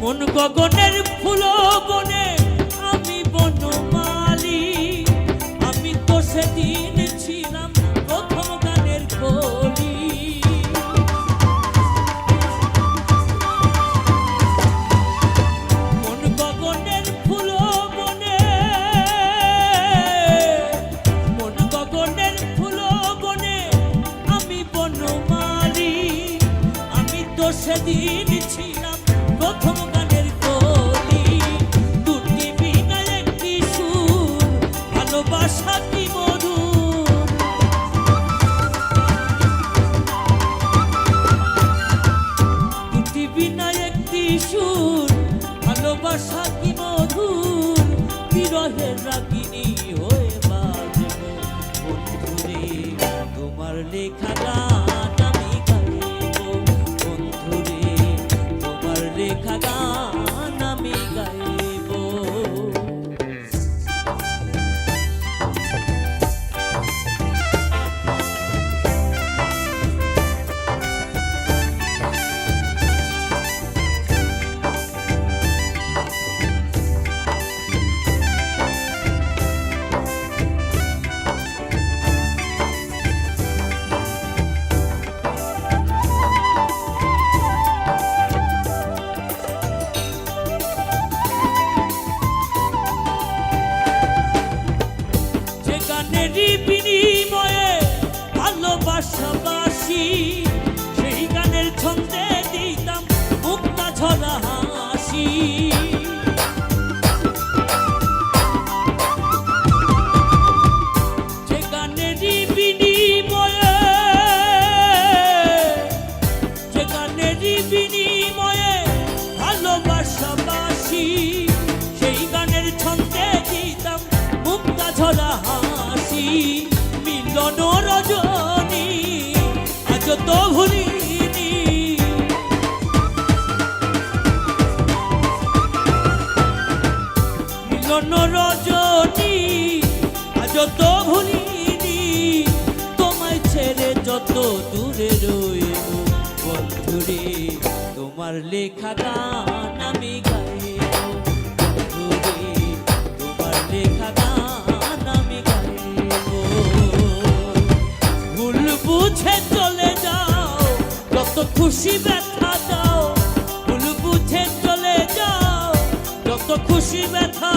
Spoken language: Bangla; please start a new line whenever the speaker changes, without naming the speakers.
মন গগনের ফুল বনে আমি বনমালী, আমি তো সেদিন ছিলাম প্রথম গানের কলি। মন গগনের ফুল বনে, মন গগনের ফুল বনে আমি বনমালী, আমি তো সেদিন ছিলাম প্রথম গানের কলি। দুটি বিনা একটি সুর, ভালোবাসা কি মধুর। দুটি বিনা একটি সুর, ভালোবাসা কি মধুর। বিরহের রাগিনী হয়ে বাজব বন্ধুরে তোমার লেখা গান আমি গাইব। বন্ধুরে তোমার লেখা গান আমি গাইব। বিনিময়ে ভালোবাসাবাসি, সেই গানের ছন্দে দিতাম মুক্তা ঝরা হাসি। যে গানের বিনিময়ে, যে গানের বিনিময়ে ভালোবাসাবাসি, সেই গানের ছন্দে দিতাম মুক্তা ঝরা হাসি। মিলন রজনী আজ তো ভুলিনি, মিলন রজনী আজ তো ভুলিনি। তোমায় ছেড়ে যত দূরে রইব বন্ধুরে তোমার লেখা গান আমি গাইব। বন্ধুরে তোমার লেখা গান আমি গাইব। ভুল বুঝে চলে যাও, যত খুশি ব্যথা দাও। ভুল বুঝে চলে যাও, যত খুশি ব্যথা